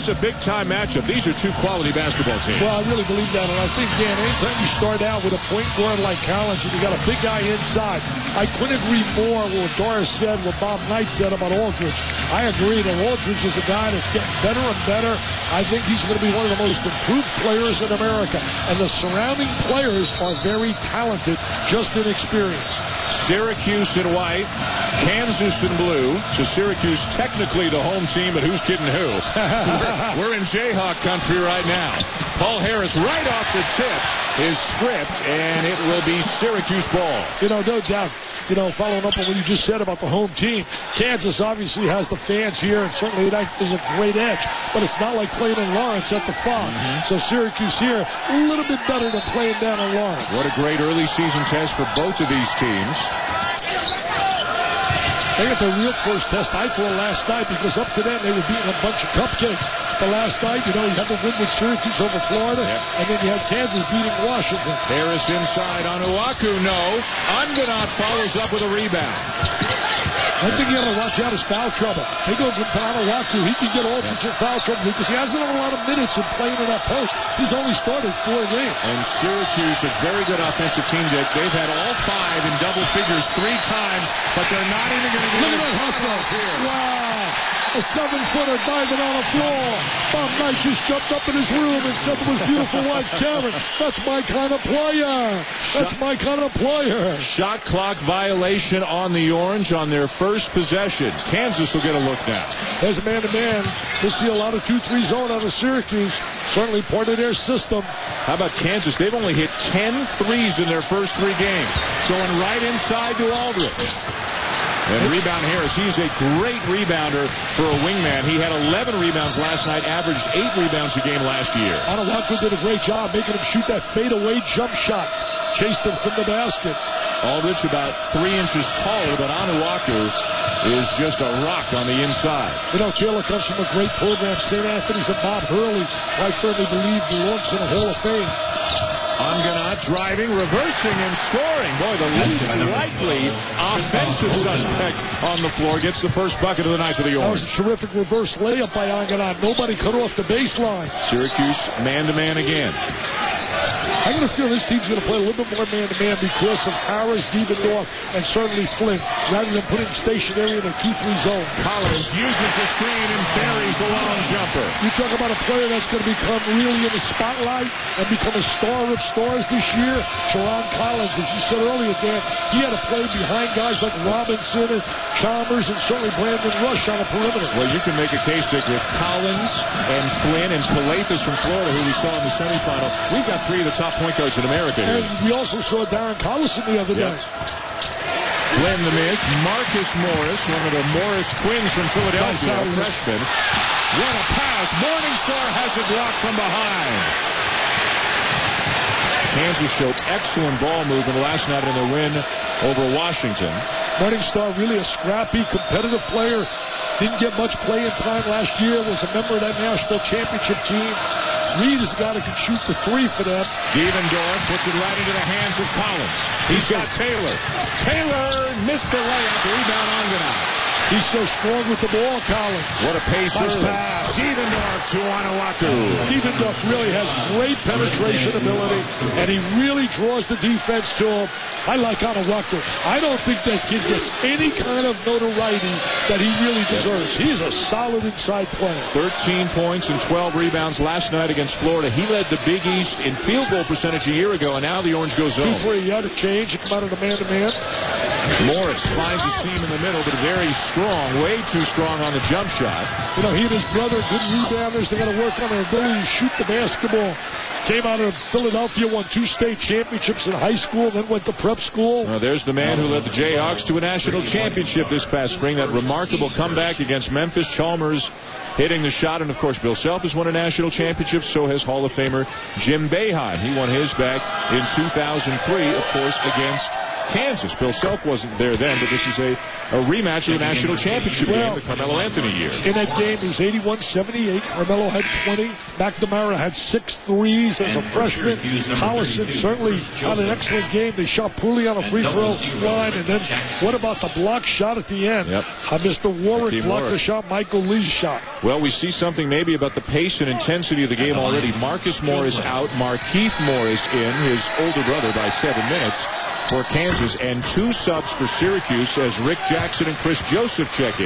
is a big-time matchup. These are two quality basketball teams. Well, I really believe that, and I think, Dan, anytime you start out with a point guard like Collins and you got a big guy inside, I couldn't agree more with what Doris said, what Bob Knight said about Aldridge. I agree that Aldridge is a guy that's getting better and better. I think he's going to be one of the most improved players in America, and the surrounding players are very talented, just inexperienced. Syracuse in white, Kansas in blue. So Syracuse technically the home team, but who's kidding who? We're in Jayhawk country right now. Paul Harris right off the tip is stripped, and it will be Syracuse ball. No doubt. Following up on what you just said about the home team, Kansas obviously has the fans here, and certainly that is a great edge, but it's not like playing in Lawrence at the Fox. So Syracuse here, a little bit better than playing down in Lawrence. What a great early season test for both of these teams. They got their real first test, I thought, last night, because up to then they were beating a bunch of cupcakes. But last night, you had the win with Syracuse over Florida, and then you had Kansas beating Washington. Harris inside on Onuaku, no. Unganot follows up with a rebound. I think you got to watch out his foul trouble. He goes into Onuaku. He can get Aldridge in foul trouble because he hasn't had a lot of minutes in playing in that post. He's only started 4 games. And Syracuse, a very good offensive team. They've had all 5 in double figures 3 times, but they're not even going to get Look at that hustle. Wow. A 7-footer diving on the floor. Bob Knight just jumped up in his room and said to his beautiful wife, Karen, that's my kind of player. That's my kind of player. Shot clock violation on the Orange on their first possession. Kansas will get a look now. There's a man-to-man. We'll see a lot of 2-3 zone out of Syracuse. Certainly part of their system. How about Kansas? They've only hit 10 threes in their first 3 games. Going right inside to Aldridge. And rebound Harris. He's a great rebounder for a wingman. He had 11 rebounds last night, averaged 8 rebounds a game last year. Onuaku did a great job making him shoot that fadeaway jump shot. Chased him from the basket. Aldridge about 3 inches taller, but Onuaku is just a rock on the inside. Taylor comes from a great program, St. Anthony's and Bob Hurley. I firmly believe belongs in the Hall of Fame. Unganot driving, reversing, and scoring. Boy, the least likely offensive suspect on the floor gets the first bucket of the night for the Orange. That was a terrific reverse layup by Unganot. Nobody cut off the baseline. Syracuse man-to-man again. I'm going to feel this team's going to play a little bit more man-to-man because of Harris, Devendorf, and certainly Flynn, rather than putting stationary in a 2-3 zone. Collins uses the screen and buries the long jumper. You talk about a player that's going to become really in the spotlight and become a star of stars this year. Sharon Collins, as you said earlier, Dan, he had to play behind guys like Robinson and Chalmers and certainly Brandon Rush on the perimeter. Well, you can make a case that with Collins and Flynn and Calathes from Florida, who we saw in the semifinal, we've got 3 of the top point guards in America here. And we also saw Darren Collison the other day. Flynn the miss. Marcus Morris, one of the Morris twins from Philadelphia, a freshman. What a pass. Morningstar has it blocked from behind. Kansas showed excellent ball movement last night in their win over Washington. Morningstar, really a scrappy, competitive player. Didn't get much playing time last year. Was a member of that national championship team. Reed is the guy that can shoot the 3 for them. Devendorf puts it right into the hands of Collins. He's got Taylor. Taylor missed the layup. Rebound Unganot. He's so strong with the ball, Collins. What a pace nice early. Pass. Devendorf to Onuaku. Devendorf really has great penetration ability, and he really draws the defense to him. I like Onuaku. I don't think that kid gets any kind of notoriety that he really deserves. He is a solid inside player. 13 points and 12 rebounds last night against Florida. He led the Big East in field goal percentage a year ago, and now the Orange goes zone. 2-3, you had to change and come out of the man-to-man. Morris finds a seam in the middle, but very strong, way too strong on the jump shot. He and his brother, good rebounders. They got to work on their ability to shoot the basketball. Came out of Philadelphia, won 2 state championships in high school, then went to prep school. There's the man who led the Jayhawks to a national championship this past spring. That remarkable comeback against Memphis. Chalmers hitting the shot. And, of course, Bill Self has won a national championship. So has Hall of Famer Jim Boeheim. He won his back in 2003, of course, against Kansas. Bill Self wasn't there then, but this is a rematch of the national championship game, the Carmelo Anthony year. In that game, it was 81-78. Carmelo had 20. McNamara had 6 threes as a freshman. Collison certainly had an excellent game. They shot poorly on a free throw line. And then what about the block shot at the end? Mr. Warwick blocked the shot, Michael Lee's shot. Well, we see something maybe about the pace and intensity of the game already. Marcus Moore is out. Markeith Moore is in, his older brother, by 7 minutes for Kansas. And 2 subs for Syracuse as Rick Jackson and Chris Joseph check in.